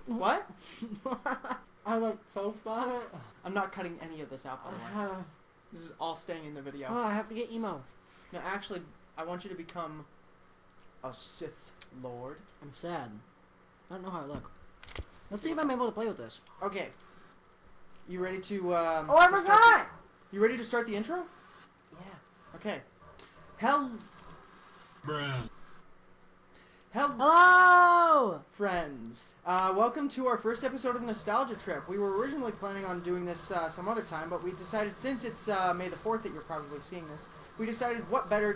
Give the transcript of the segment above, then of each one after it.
What? I like choked on it. I'm not cutting any of this out, by the way. This is all staying in the video. Oh, I have to get emo. No, actually, I want you to become a Sith Lord. I'm sad. I don't know how I look. Let's see if I'm able to play with this. Okay. You ready to, Oh, I forgot! You ready to start the intro? Yeah. Okay. Hello! Friends. Welcome to our first episode of Nostalgia Trip. We were originally planning on doing this some other time, but we decided, since it's May the 4th that you're probably seeing this, we decided what better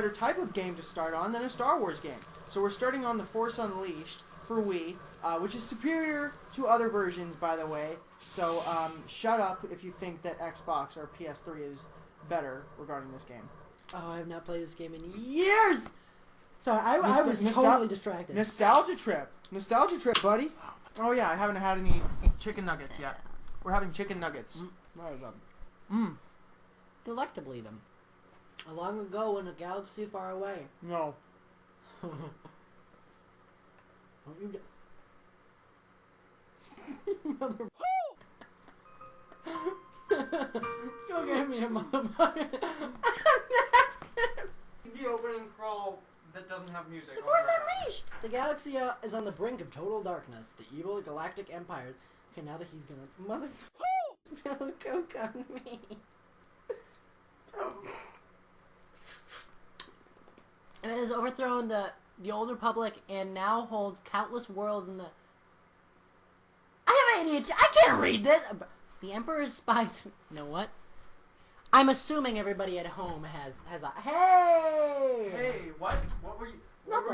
type of game to start on than a Star Wars game. So we're starting on The Force Unleashed for Wii, which is superior to other versions, by the way. So shut up if you think that Xbox or PS3 is better regarding this game. Oh, I have not played this game in years! Sorry, I was totally distracted. Nostalgia Trip, buddy. Oh yeah, I haven't had any chicken nuggets yet. We're having chicken nuggets. Delectably them. Long ago in a galaxy far away. No. Don't you get... Mother... Go get me a motherfucker. The opening crawl that doesn't have music. The Force Unleashed! The galaxy is on the brink of total darkness. The evil galactic empires... Okay, now that he's gonna... Motherfucker... Don't coke on me. It has overthrown the old republic and now holds countless worlds in the... I have ADHD! I can't read this! The Emperor's spies... You know what? I'm assuming everybody at home has a... Hey! Hey, what? What were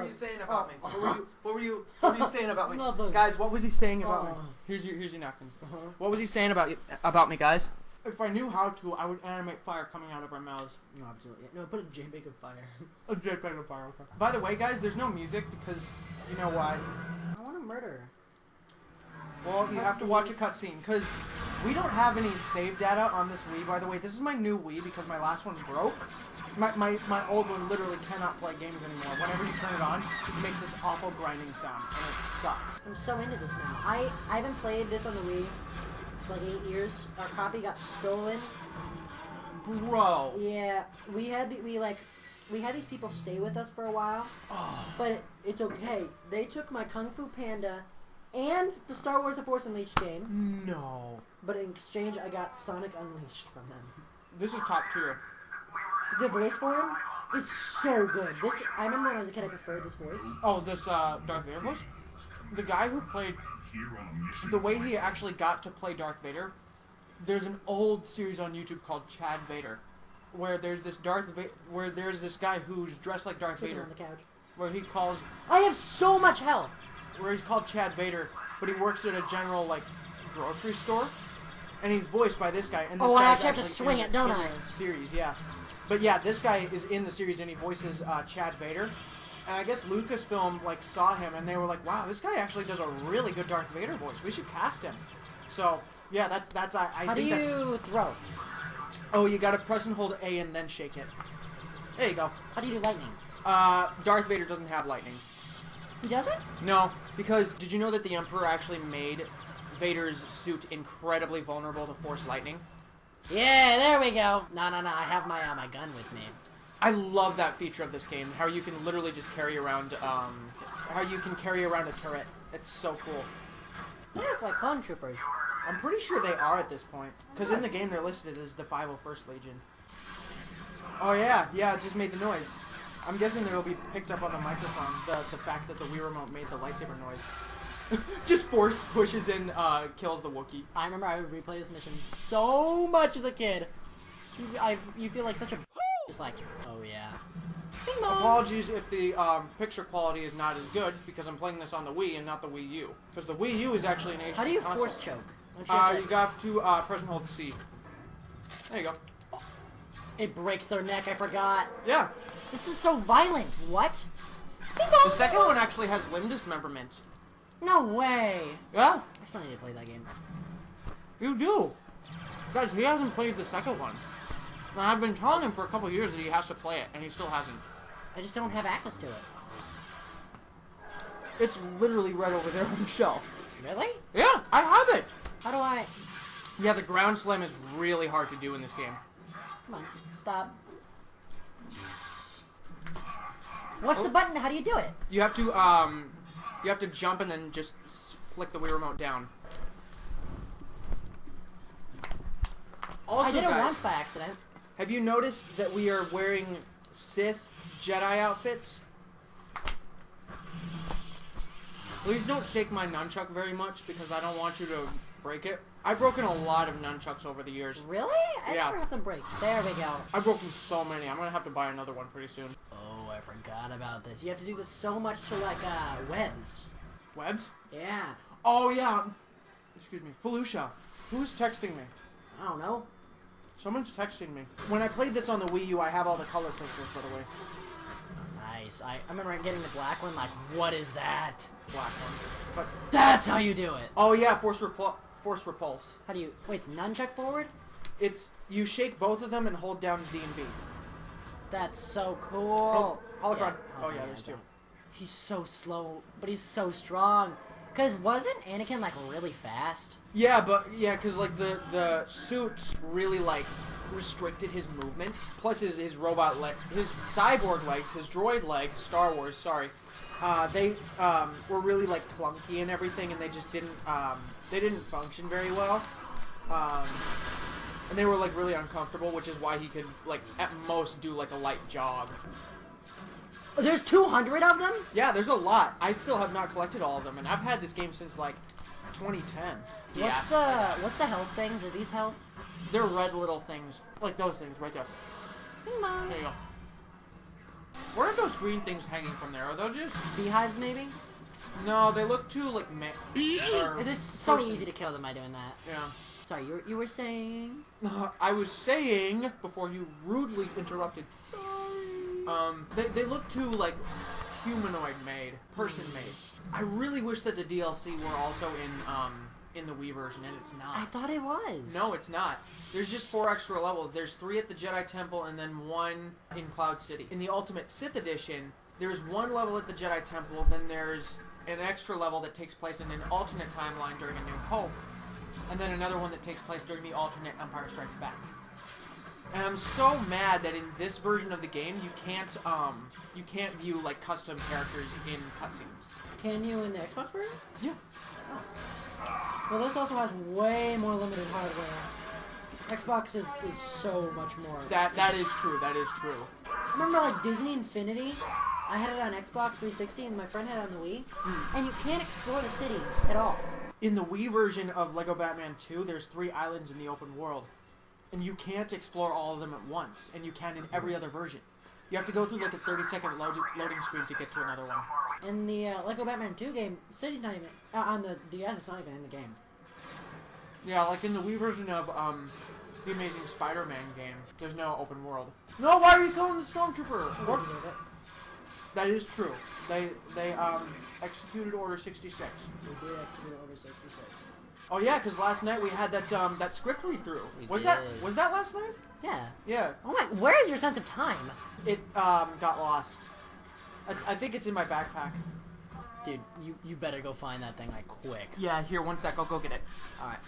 you saying about me? Oh. What were you saying about me? Nothing. Guys, what was he saying about me? Oh. Here's your napkins. Uh-huh. What was he saying about me, guys? If I knew how to, I would animate fire coming out of our mouths. No, absolutely. No, put a JPEG of fire. A JPEG of fire, okay. By the way, guys, there's no music because, you know why? I want to murder. Well, you have to watch a cutscene, because we don't have any save data on this Wii, by the way. This is my new Wii because my last one broke. My old one literally cannot play games anymore. Whenever you turn it on, it makes this awful grinding sound, and it sucks. I'm so into this now. I haven't played this on the Wii for like 8 years. Our copy got stolen. Bro. Yeah, we had these people stay with us for a while. Oh. But it's okay. They took my Kung Fu Panda and the Star Wars The Force Unleashed game. No. But in exchange, I got Sonic Unleashed from them. This is top tier. The voice for him, it's so good. I remember when I was a kid, I preferred this voice. Oh, this Darth Vader voice? The guy who played... The way he actually got to play Darth Vader, there's an old series on YouTube called Chad Vader, where there's this guy who's dressed like Darth Vader. On the couch. Where he calls... I have so much health! Where he's called Chad Vader, but he works at a general, like, grocery store. And he's voiced by this guy. And this I guy's have to swing it, don't I? In the series, yeah. But yeah, this guy is in the series and he voices Chad Vader. And I guess Lucasfilm, like, saw him and they were like, wow, this guy actually does a really good Darth Vader voice. We should cast him. So, yeah, that's I How think that's... How do you throw? Oh, you gotta press and hold A and then shake it. There you go. How do you do lightning? Darth Vader doesn't have lightning. He doesn't? No, because did you know that the Emperor actually made Vader's suit incredibly vulnerable to Force lightning? Yeah, there we go. No, I have my gun with me. I love that feature of this game. How you can literally just carry around, how you can carry around a turret. It's so cool. They look like clone troopers. I'm pretty sure they are at this point, because in the game they're listed as the 501st Legion. Oh yeah, it just made the noise. I'm guessing it'll be picked up on the microphone, the fact that the Wii Remote made the lightsaber noise. Just force pushes and kills the Wookiee. I remember I would replay this mission so much as a kid. You feel like such a just like, oh yeah. Bing bong. Apologies if the picture quality is not as good, because I'm playing this on the Wii and not the Wii U. Because the Wii U is actually an HD How do you console. force choke? You have to press and hold C. There you go. It breaks their neck, I forgot. Yeah. This is so violent. What? The second one actually has limb dismemberment. No way. Yeah. I still need to play that game. You do. Guys, he hasn't played the second one. And I've been telling him for a couple years that he has to play it, and he still hasn't. I just don't have access to it. It's literally right over there on the shelf. Really? Yeah, I have it! How do I... Yeah, the ground slam is really hard to do in this game. Come on, stop. What's the button? How do you do it? You have to jump and then just flick the Wii remote down. Also, I did it guys, once by accident. have you noticed that we are wearing Sith Jedi outfits? Please don't shake my nunchuck very much because I don't want you to break it. I've broken a lot of nunchucks over the years. Really? I Yeah. never have them break. There we go. I've broken so many. I'm gonna have to buy another one pretty soon. Oh, I forgot about this. You have to do this so much to, like, webs. Webs? Yeah. Oh yeah. Excuse me. Felicia. Who's texting me? I don't know. Someone's texting me. When I played this on the Wii U, I have all the color crystals, by the way. Nice. I remember getting the black one, like, what is that? Black one. But That's how you do it. oh yeah, force repulse. How do you... Wait, it's nunchuck forward? It's you shake both of them and hold down Z and B. That's so cool. Oh, holocron. Yeah. Oh Okay, yeah, there's two. He's so slow, but he's so strong. Because wasn't Anakin, like, really fast? Yeah, but yeah, because like the suits really like restricted his movement. Plus his robot leg, his cyborg legs, his droid legs, Star Wars. Sorry, they were really like clunky and everything, and they just didn't function very well. And they were like really uncomfortable, which is why he could like at most do like a light jog. There's 200 of them? Yeah, there's a lot. I still have not collected all of them, and I've had this game since like 2010. What's the health things? Are these health? They're red little things, like those things right there. Bing bong. There you go. Where are those green things hanging from there? Are those just... Beehives, maybe? No, they look too like It's so easy to kill them by doing that. Yeah. Sorry, you were saying? I was saying before you rudely interrupted. Sorry. They look too like humanoid made, person made. I really wish that the DLC were also in the Wii version, and it's not. I thought it was. No, it's not. There's just 4 extra levels. There's 3 at the Jedi Temple and then 1 in Cloud City. In the Ultimate Sith Edition, there's 1 level at the Jedi Temple, then there's an extra level that takes place in an alternate timeline during A New Hope, and then another one that takes place during the alternate Empire Strikes Back. And I'm so mad that in this version of the game, you can't view like custom characters in cutscenes. Can you in the Xbox version? Yeah. Oh. Well, this also has way more limited hardware. Xbox is so much more. That is true. That is true. Remember, like, Disney Infinity? I had it on Xbox 360 and my friend had it on the Wii. And you can't explore the city at all. In the Wii version of Lego Batman 2, there's 3 islands in the open world. And you can't explore all of them at once. And you can in every other version. You have to go through like a 30-second loading screen to get to another one. In the Lego Batman 2 game, the city's not even... on the DS, it's not even in the game. Yeah, like in the Wii version of the Amazing Spider-Man game, there's no open world. No, why are you calling the Stormtrooper? That is true. They executed Order 66. We did execute Order 66. Oh yeah, because last night we had that script read through. Was that last night? Yeah. Yeah. Oh my, where is your sense of time? It got lost. I think it's in my backpack. Dude, you better go find that thing like quick. Yeah, here, one sec, I'll go get it. Alright.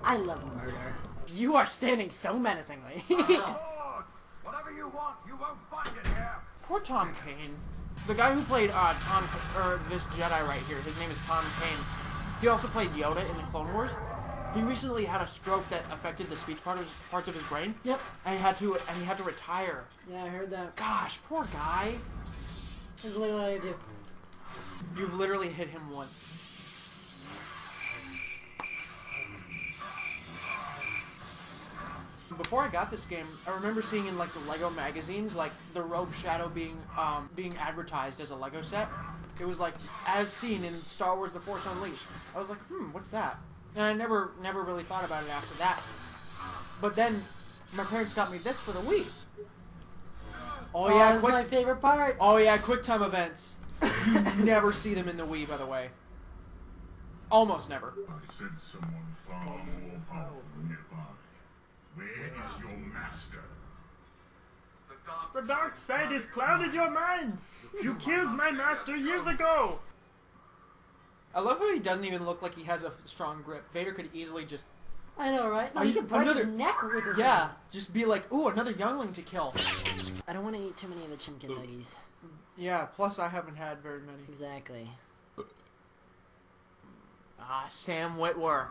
I love murder. You are standing so menacingly. Whatever you want, you won't find it here. Poor Tom Kane. The guy who played this Jedi right here, his name is Tom Kane. He also played Yoda in the Clone Wars. He recently had a stroke that affected the speech parts of his brain. Yep. And he had to retire. Yeah, I heard that. Gosh, poor guy. That's literally what I do. You've literally hit him once. Before I got this game, I remember seeing in like the Lego magazines, like the Rogue Shadow being advertised as a Lego set. It was like as seen in Star Wars: The Force Unleashed. I was like, what's that? And I never really thought about it after that. But then my parents got me this for the Wii. Oh yeah, that's my favorite part. Oh yeah, QuickTime events. You never see them in the Wii, by the way. Almost never. I sense someone far more powerful nearby. Where is your master? The dark side has clouded your mind. You killed my master years ago. I love how he doesn't even look like he has a strong grip. Vader could easily just... I know, right? No, Are he you- could break another- his neck with his Yeah, hand. just be like, ooh, another youngling to kill. I don't want to eat too many of the chimkin nuggies. Yeah, plus I haven't had very many. Exactly. Ah, Sam Witwer.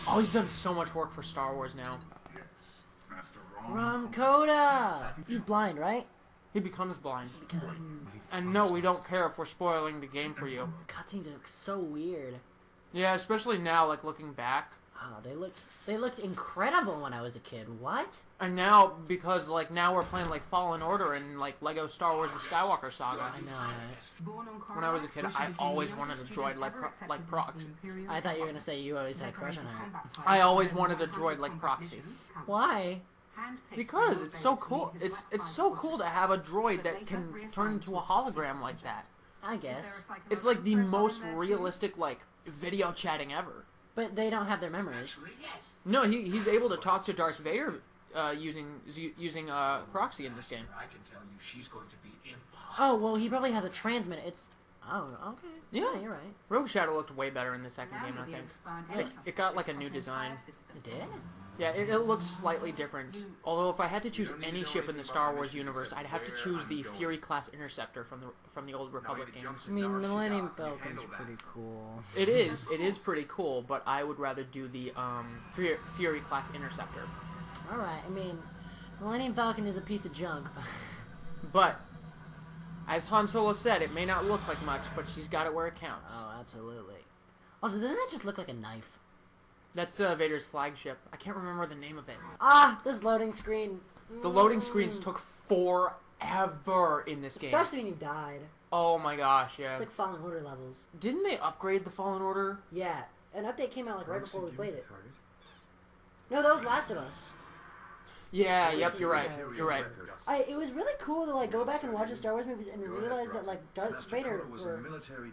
Oh, he's done so much work for Star Wars now. Yes, Master Ron. Ram Koda! He's blind, right? He becomes blind. And no, we don't care if we're spoiling the game for you. Cutscenes look so weird. Yeah, especially now, like, looking back. Oh, they looked incredible when I was a kid. What? And now, because, like, now we're playing, like, Fallen Order and, like, Lego Star Wars The Skywalker Saga. I know, right? When I was a kid, I always wanted a droid like Proxy. I thought you were gonna say you always had a crush on her. I always wanted a droid like Proxy. Why? Because it's so cool. It's so cool to have a droid that can turn into a hologram like that. I guess. It's like the most realistic, like, video chatting ever. But they don't have their memories. No, he's able to talk to Darth Vader using Proxy in this game. I can tell you she's going to be impossible. Oh, well, he probably has a transmitter. It's... Oh, okay. Yeah. You're right. Rogue Shadow looked way better in the second game, I think. It got like a new design. It did? Yeah, it looks slightly different. Although if I had to choose any ship in the Star Wars universe, I'd have to choose the Fury class interceptor from the old Republic games. I mean, the Millennium Falcon's pretty cool. It is pretty cool, but I would rather do the Fury class interceptor. Alright, I mean, Millennium Falcon is a piece of junk. But as Han Solo said, it may not look like much, but she's got it where it counts. Oh, absolutely. Also, doesn't that just look like a knife? That's Vader's flagship. I can't remember the name of it. Ah, this loading screen. The loading screens took forever in this game. Especially when you died. Oh my gosh, yeah. It's like Fallen Order levels. Didn't they upgrade the Fallen Order? Yeah, an update came out like right before we played it. No, that was Last of Us. Yeah, yep, you're right. You're right. It was really cool to like go back and watch the Star Wars movies and realize that like Darth Vader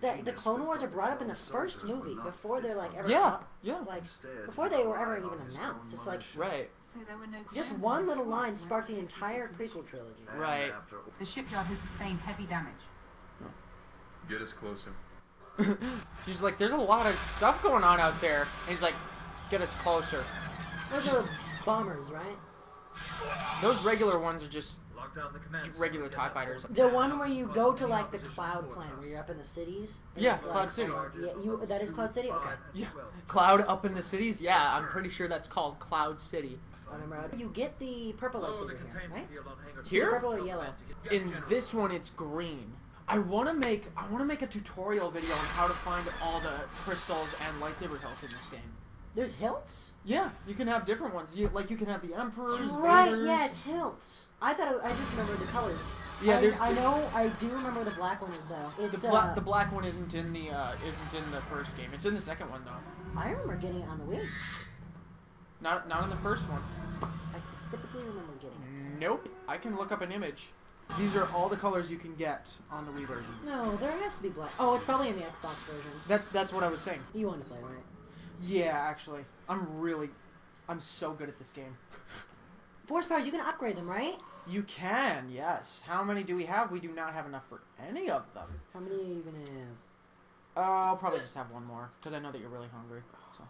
that the Clone Wars are brought up in the first movie before they're like ever Yeah. like before they were ever even announced. It's like Right. So there were no just one little line sparked the entire prequel trilogy. Right. The shipyard has sustained heavy damage. Get us closer. He's like, there's a lot of stuff going on out there. And he's like, get us closer. Those are bombers, right? Those regular ones are just Lock down the command regular TIE fighters. The one where you go to like the Cloud Planet, where you're up in the cities. And Yeah, it's like, Cloud City. Yeah, that is Cloud City. Okay. Yeah. Cloud up in the cities? Yeah, I'm pretty sure that's called Cloud City. I remember. You get the purple lightsaber here, right? Here? Purple or yellow? In this one, it's green. I want to make a tutorial video on how to find all the crystals and lightsaber hilts in this game. There's hilts? Yeah, you can have different ones. You can have the Emperor's, Right, Vader's. yeah, it's hilts. I thought I just remembered the colors. Yeah, there's. I do remember the black one is though. It's The black one isn't in the first game. It's in the second one though. I remember getting it on the Wii. Not in the first one. I specifically remember getting it. Nope. I can look up an image. These are all the colors you can get on the Wii version. No, there has to be black. Oh, it's probably in the Xbox version. That's what I was saying. You wanted to play, right? Yeah, actually, I'm so good at this game. Force powers, you can upgrade them, right? You can, yes. How many do we have? We do not have enough for any of them. How many are you gonna have? I'll probably just have one more because I know that you're really hungry. So.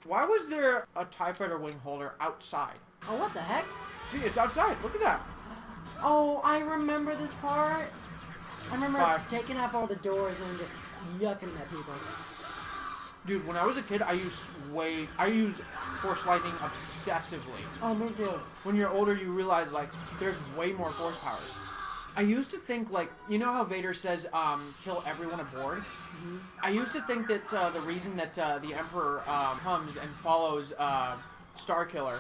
Why was there a TIE Fighter wing holder outside? Oh, what the heck? See, it's outside. Look at that. Oh, I remember this part. I remember Bye. taking off all the doors and then just yucking at people. Dude, when I was a kid, I used Force Lightning obsessively. Oh, me too. When you're older, you realize, like, there's way more force powers. I used to think, like, you know how Vader says, kill everyone aboard? Mm-hmm. I used to think that the reason that the Emperor comes and follows Starkiller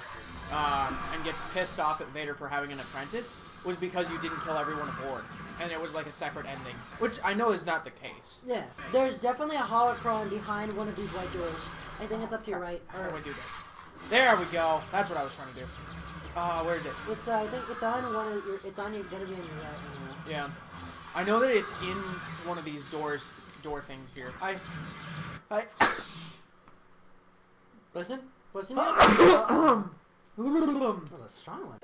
and gets pissed off at Vader for having an apprentice was because you didn't kill everyone aboard. And it was like a separate ending, which I know is not the case. Yeah, there's definitely a holocron behind one of these white doors. I think it's up to your right. How do I do this? There we go. That's what I was trying to do. Where is it? It's I think it's on one of your. It's on your. Gonna be on your right. Yeah. I know that it's in one of these door things here. I. Listen. Listen. Oh, That was a strong one.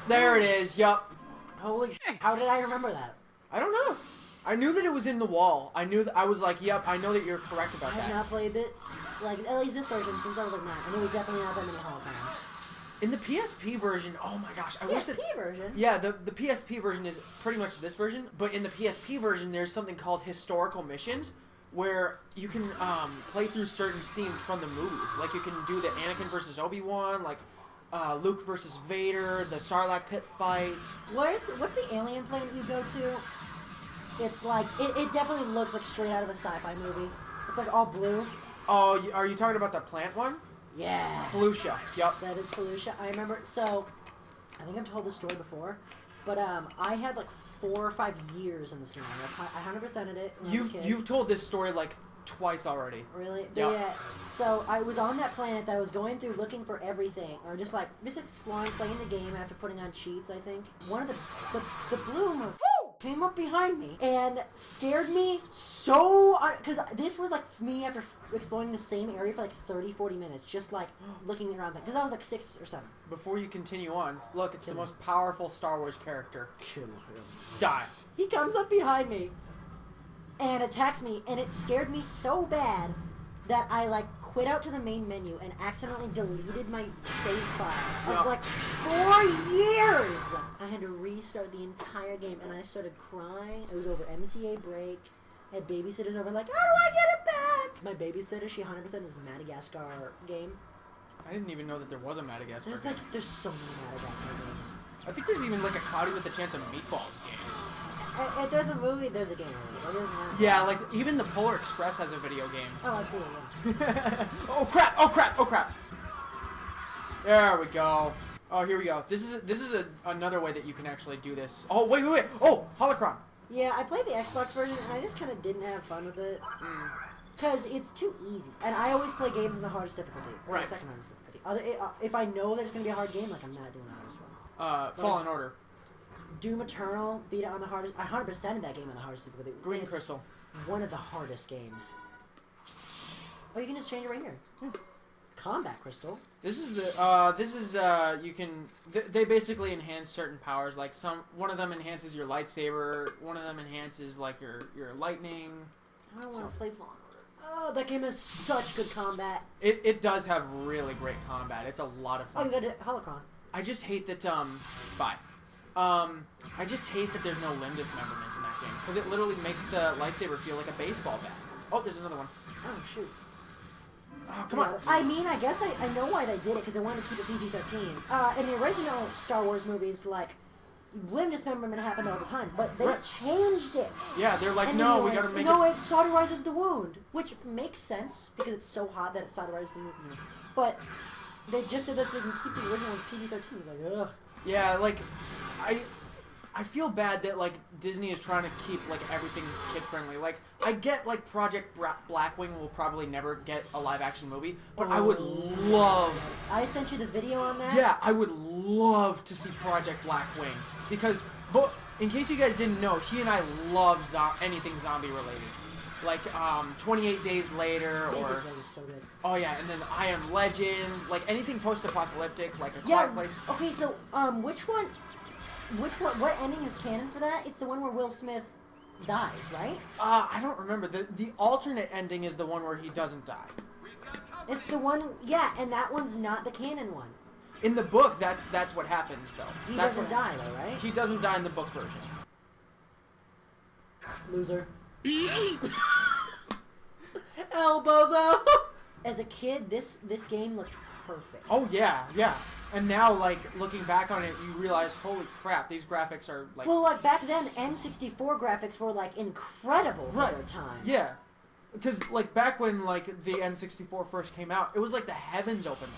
there it is. Yup. Holy shit. How did I remember that? I don't know. I knew that it was in the wall. I knew that I was like, yep, I know that you're correct about I have that. not played it, like, at least this version since I was like 9, and it was definitely not that many holograms. In the PSP version, oh my gosh, I wish that... PSP version? Yeah, the PSP version is pretty much this version, but in the PSP version, there's something called historical missions, where you can play through certain scenes from the movies. Like, you can do the Anakin versus Obi-Wan, like, Luke versus Vader, the Sarlacc pit fight. What's the alien planet you go to? It's like, it definitely looks like straight out of a sci-fi movie. It's like all blue. Oh, are you talking about the plant one? Yeah. Felucia, yep. That is Felucia. I remember, so, I think I've told this story before, but I had like 4 or 5 years in this game. I 100%ed it when I was a kid. You've told this story like twice already. Really? Yep. Yeah. So I was on that planet that I was going through looking for everything, or just exploring, playing the game after putting on cheats, I think. One of the bloom of came up behind me and scared me so, because this was like me after exploring the same area for like 30-40 minutes, just like looking around, because I was like 6 or 7. Before you continue on, look, it's the most powerful Star Wars character. Kill him. Die. He comes up behind me and attacks me, and it scared me so bad that I like quit out to the main menu and accidentally deleted my save file of like 4 years. I had to restart the entire game, and I started crying. It was over MCA break. I had babysitters over like, how do I get it back? My babysitter, she 100% is Madagascar game. I didn't even know that there was a Madagascar game. There's so many Madagascar games. I think there's even like a Cloudy with a Chance of Meatballs game. If there's a movie, there's a game. Yeah, like even the Polar Express has a video game. Oh, absolutely, yeah. Oh crap! Oh crap! Oh crap! There we go. Oh, here we go. This is another way that you can actually do this. Oh wait! Oh, holocron. Yeah, I played the Xbox version, and I just kind of didn't have fun with it. Because it's too easy. And I always play games in the hardest difficulty. Or Right. the second hardest difficulty. If I know there's going to be a hard game, like, I'm not doing the hardest one. Fallen Order. Doom Eternal, beat it on the hardest. I 100%ed that game on the hardest difficulty. Green It's Crystal. one of the hardest games. Oh, you can just change it right here. Combat Crystal. This is you can they basically enhance certain powers. Like one of them enhances your lightsaber. One of them enhances like your lightning. I don't want to play Fallen Order. Oh, that game has such good combat. It does have really great combat. It's a lot of Oh, fun. you got it, Holocron. I just hate that bye. I just hate that there's no limb dismemberment in that game because it literally makes the lightsaber feel like a baseball bat. Oh, there's another one. Oh, shoot. Oh, come on. I mean, I guess I know why they did it, because they wanted to keep it PG-13. In the original Star Wars movies, like, limb dismemberment happened all the time, but they changed it. Yeah, they're like, And no, then we they're gotta make no, it. it cauterizes the wound, which makes sense, because it's so hot that it cauterizes the wound. But they just did this so they can keep the original as PG-13. It's like, ugh. Yeah, like, I feel bad that, like, Disney is trying to keep, like, everything kid-friendly. Like, I get, like, Project Blackwing will probably never get a live-action movie, but I would love... I sent you the video on that. Yeah, I would love to see Project Blackwing. Because, in case you guys didn't know, he and I love anything zombie-related. Like, 28 Days Later, or... 28 Days Later is so good. Oh, yeah, and then I Am Legend. Like, anything post-apocalyptic, like A Quiet Place. Okay, so, what ending is canon for that? It's the one where Will Smith dies, right? I don't remember. The alternate ending is the one where he doesn't die. It's the one, yeah, and that one's not the canon one. In the book, that's what happens, though. He That's doesn't die, though, right? He doesn't die in the book version. Loser. Elbozo! As a kid, this game looked perfect. Oh, yeah. And now, like, looking back on it, you realize, holy crap, these graphics are, like... Well, like, back then, N64 graphics were, like, incredible for their time. Yeah. Because, like, back when, like, the N64 first came out, it was like the heavens opening.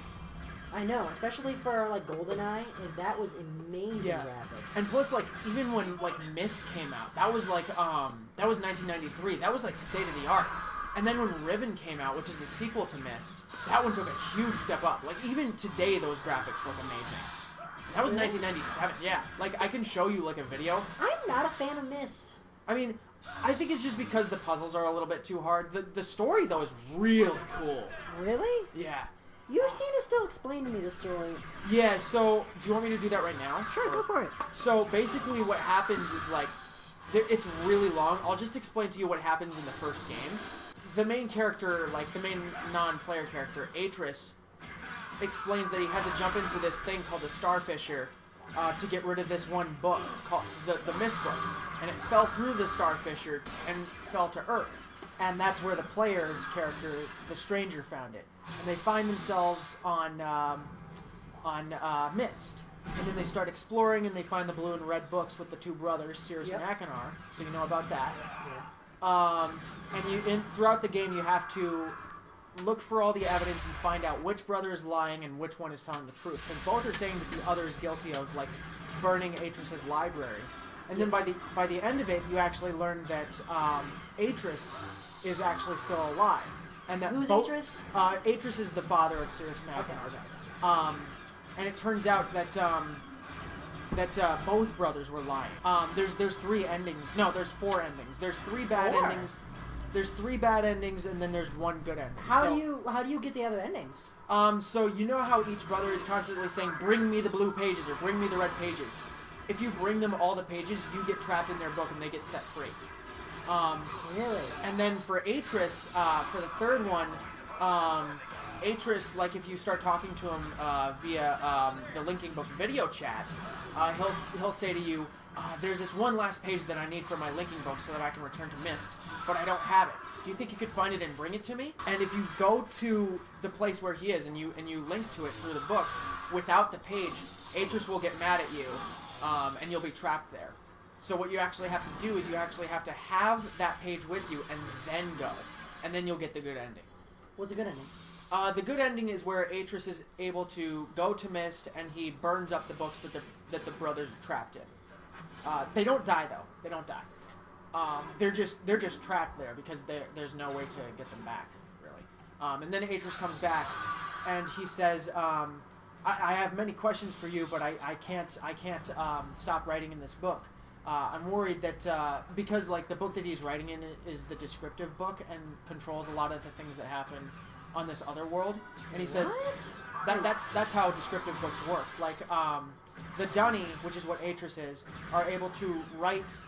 I know, especially for, like, GoldenEye, that was amazing graphics. And plus, like, even when, like, Myst came out, that was, like, that was 1993. That was, like, state-of-the-art. And then when Riven came out, which is the sequel to Myst, that one took a huge step up. Like, even today, those graphics look amazing. That was 1997, yeah. Like, I can show you, like, a video. I'm not a fan of Myst. I mean, I think it's just because the puzzles are a little bit too hard. The story, though, is really cool. Really? Yeah. You need to still explain to me the story. Yeah, so, do you want me to do that right now? Sure, go for it. So, basically what happens is, like, it's really long. I'll just explain to you what happens in the first game. The main character, like, the main non-player character, Atris, explains that he had to jump into this thing called the Starfisher to get rid of this one book called the Myst book. And it fell through the Starfisher and fell to Earth. And that's where the player's character, the stranger, found it. And they find themselves on Myst. And then they start exploring, and they find the blue and red books with the two brothers, Cirrus and Akanar. So you know about that. And throughout the game, you have to look for all the evidence and find out which brother is lying and which one is telling the truth. Because both are saying that the other is guilty of, like, burning Atris' library. And then by the end of it, you actually learn that Atris is actually still alive. And that Who's Atris? Atris is the father of Cirrus and Akanar. Okay. And it turns out that both brothers were lying. There's 3 endings. No, there's 4 endings. There's 3 bad endings. There's 3 bad endings, and then there's 1 good ending. How do you get the other endings? So you know how each brother is constantly saying, "Bring me the blue pages" or "Bring me the red pages." If you bring them all the pages, you get trapped in their book and they get set free. Really? And then for Atris, for the 3rd one, Atris, like, if you start talking to him via the Linking Book video chat, he'll say to you, "There's this one last page that I need for my Linking Book so that I can return to Myst, but I don't have it. Do you think you could find it and bring it to me?" And if you go to the place where he is and you link to it through the book without the page, Atris will get mad at you, and you'll be trapped there. So what you actually have to do is you actually have to have that page with you and then go, and then you'll get the good ending. What's the good ending? The good ending is where Atris is able to go to Myst and he burns up the books that the brothers are trapped in. They don't die though. They don't die. They're just trapped there because there's no way to get them back, really. And then Atris comes back and he says, I have many questions for you, but I can't stop writing in this book. I'm worried that because, like, the book that he's writing in is the descriptive book and controls a lot of the things that happen on this other world. And he says that's how descriptive books work. Like, the Dunny, which is what Atris is, are able to write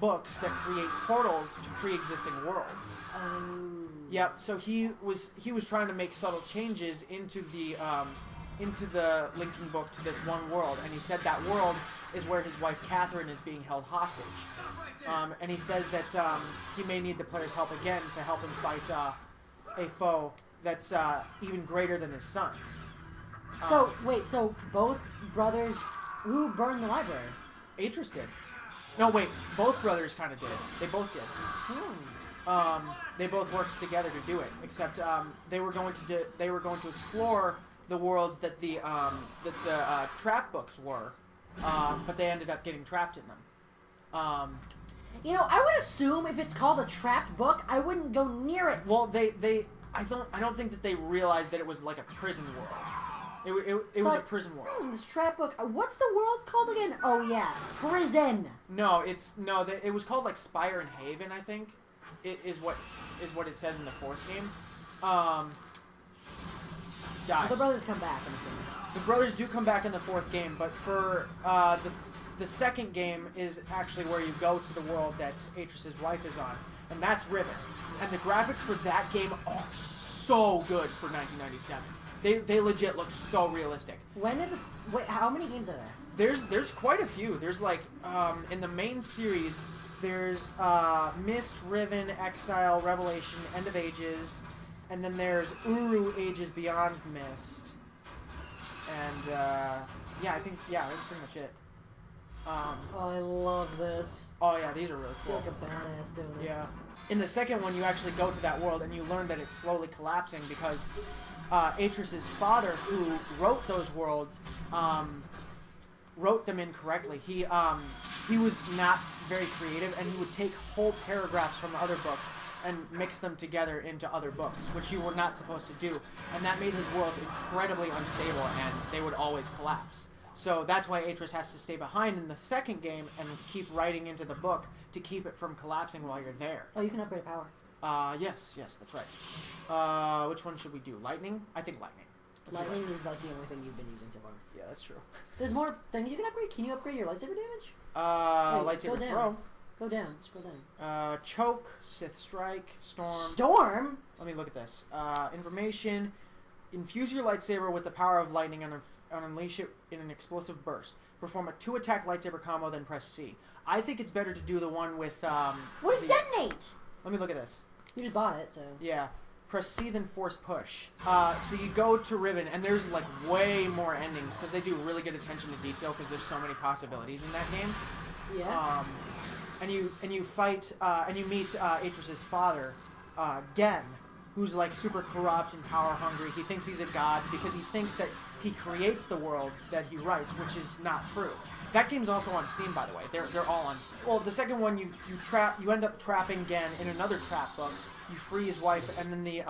books that create portals to pre-existing worlds. Yep. So he was trying to make subtle changes into the Linking Book to this one world, and he said that world is where his wife Catherine is being held hostage. And he says that he may need the player's help again to help him fight a foe that's even greater than his son's. So wait, so both brothers who burned the library? Atris did. No, wait, both brothers kind of did it. They both did. They both worked together to do it, except they were going to explore the worlds that the trap books were, but they ended up getting trapped in them. You know, I would assume if it's called a trapped book, I wouldn't go near it. Well, I don't think that they realized that it was like a prison world. It was a prison world. This trap book. What's the world called again? Oh yeah, prison. No, it was called like Spire and Haven, I think. It is what it says in the 4th game. So the brothers come back, I'm assuming. The brothers do come back in the 4th game, but for the 2nd game is actually where you go to the world that Atris' wife is on, and that's Riven. And the graphics for that game are so good for 1997. They legit look so realistic. How many games are there? There's quite a few. There's like in the main series, there's Myst, Riven, Exile, Revelation, End of Ages. And then there's Uru Ages Beyond Myst. And, that's pretty much it. I love this. Oh, yeah, these are really cool. Like a badass doing it. Yeah. In the 2nd one, you actually go to that world and you learn that it's slowly collapsing because Atris' father, who wrote those worlds, wrote them incorrectly. He was not very creative, and he would take whole paragraphs from other books and mix them together into other books, which you were not supposed to do. And that made his worlds incredibly unstable, and they would always collapse. So that's why Atreus has to stay behind in the second game and keep writing into the book to keep it from collapsing while you're there. Oh, you can upgrade power. Yes, that's right. Which one should we do? Lightning? I think lightning. Lightning is like the only thing you've been using so far. Yeah, that's true. There's more things you can upgrade. Can you upgrade your lightsaber damage? Lightsaber go throw. Go down. Scroll down. Choke, Sith strike, storm. Storm? Let me look at this. Information. Infuse your lightsaber with the power of lightning and unleash it in an explosive burst. Perform a 2-attack lightsaber combo, then press C. I think it's better to do the one with... what is detonate? Let me look at this. You just bought it, so... Yeah. Press C, then force push. So you go to Ribbon, and there's like way more endings, because they do really good attention to detail, because there's so many possibilities in that game. Yeah. And you fight, and you meet Atreus' father, Gen, who's like super corrupt and power hungry. He thinks he's a god because he thinks that he creates the worlds that he writes, which is not true. That game's also on Steam, by the way. They're all on Steam. Well, the second one you end up trapping Gen in another trap book. You free his wife, and then the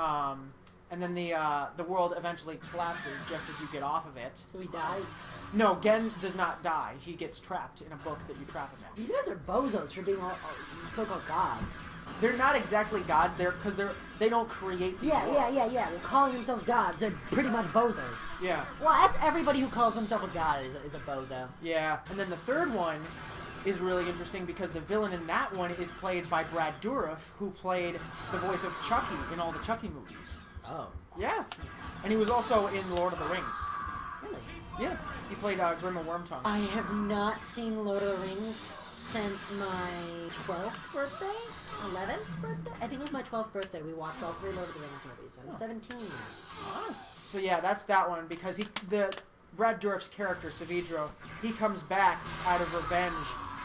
world eventually collapses just as you get off of it. So he died? No, Gen does not die. He gets trapped in a book that you trap him in. These guys are bozos for being all so-called gods. They're not exactly gods. Because they don't create these worlds. Yeah. They're calling themselves gods. They're pretty much bozos. Yeah. Well, that's everybody who calls himself a god is a bozo. Yeah. And then the third one is really interesting because the villain in that one is played by Brad Dourif, who played the voice of Chucky in all the Chucky movies. Oh. Yeah. And he was also in Lord of the Rings. Really? Yeah. He played Grim of Wormtongue. I have not seen Lord of the Rings since my 12th birthday? 11th birthday? I think it was my 12th birthday. We watched all 3 Lord of the Rings movies. I'm 17 now. Oh. So yeah, that's that one because Brad Dourif's character, Savidro, he comes back out of revenge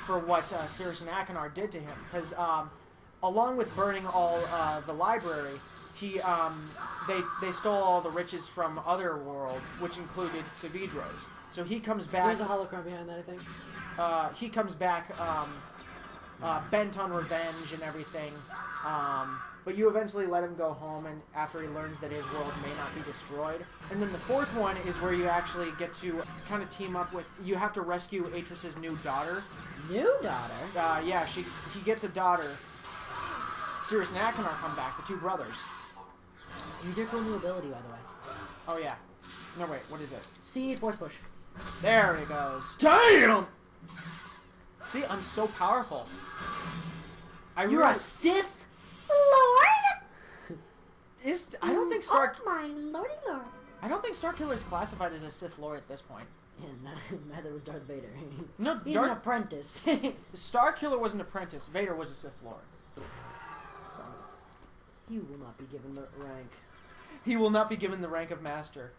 for what Circe and Achenar did to him. Because along with burning all the library, they stole all the riches from other worlds, which included Savidro's. So he comes back... There's a holocron behind that, I think. He comes back bent on revenge and everything. But you eventually let him go home and after he learns that his world may not be destroyed. And then the fourth one is where you actually get to kind of team up with... You have to rescue Atreus' new daughter. New daughter? Yeah, he gets a daughter. Circe and Achenar come back, the 2 brothers. Use your cool new ability, by the way. Oh, yeah. No, wait, what is it? C, force push. There it goes. Damn! See, I'm so powerful. You're a Sith Lord? I don't think Star... Oh, my lordy lord. I don't think Starkiller is classified as a Sith Lord at this point. Yeah, neither was Darth Vader. No, He's an apprentice. Starkiller was an apprentice. Vader was a Sith Lord. So. You will not be given the rank. He will not be given the rank of Master.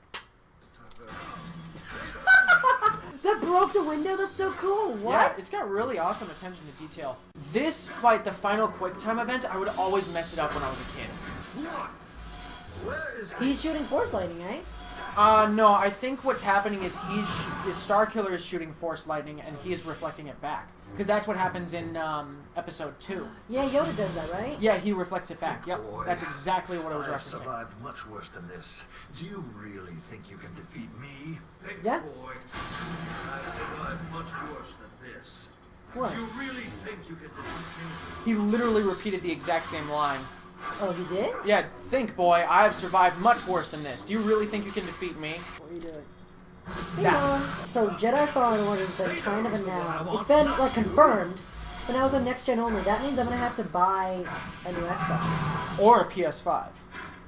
That broke the window? That's so cool. What? Yeah, it's got really awesome attention to detail. This fight, the final Quick Time event, I would always mess it up when I was a kid. He's shooting force lightning, eh? No, I think what's happening is Starkiller is shooting Force Lightning and he's reflecting it back. Because that's what happens in episode 2. Yeah, Yoda does that, right? Yeah, he reflects it back. Yep, Boy, that's exactly what I was I've referencing. survived much worse than this. Do you really think you can defeat me? Think, Yeah. boy. I've survived much worse than this. What? Do you really think you can defeat me? He literally repeated the exact same line. Oh, he did? Yeah, think, boy, I have survived much worse than this. Do you really think you can defeat me? What are you doing? That. So Jedi Fallen Order has been kind of a now. It's been like confirmed, but now it's on next gen only. That means I'm gonna have to buy a new Xbox. Or a PS5.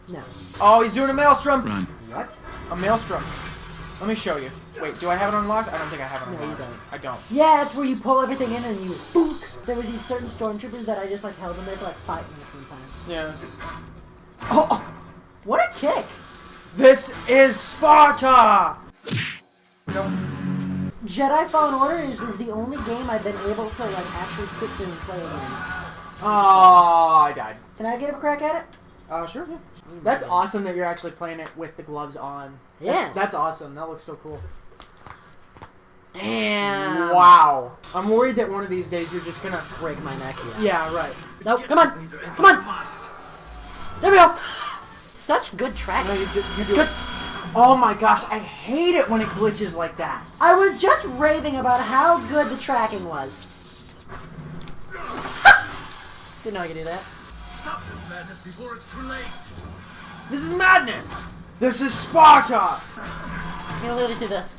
No. Oh, he's doing a Maelstrom! Run. What? A Maelstrom. Let me show you. Wait, do I have it unlocked? I don't think I have it No, unlocked. you don't. I don't. Yeah, it's where you pull everything in and you boonk. There was these certain stormtroopers that I just like held them there for like 5 minutes sometimes. Yeah. Oh! What a kick! This is Sparta! Nope. Jedi Fallen Order is the only game I've been able to like actually sit through and play again. Oh, I died. Can I get a crack at it? Sure. Yeah. That's awesome that you're actually playing it with the gloves on. Yeah. That's awesome. That looks so cool. Damn! Wow. I'm worried that one of these days you're just gonna... Break my neck, yeah. Yeah, right. Nope, come on! Come on! There we go. Such good tracking. No, you It's do good. it. Oh my gosh, I hate it when it glitches like that. I was just raving about how good the tracking was. Didn't know I could do that. Stop this madness before it's too late. This is madness. This is Sparta. I'm gonna literally do this.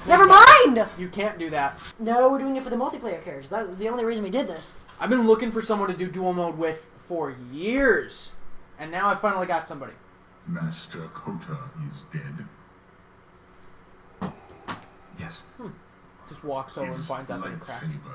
Never mind! You can't do that. No, we're doing it for the multiplayer characters. That was the only reason we did this. I've been looking for someone to do dual mode with for years, and now I finally got somebody. Master Kota is dead. Yes. Just walks over and His finds out that it cracked. lightsaber.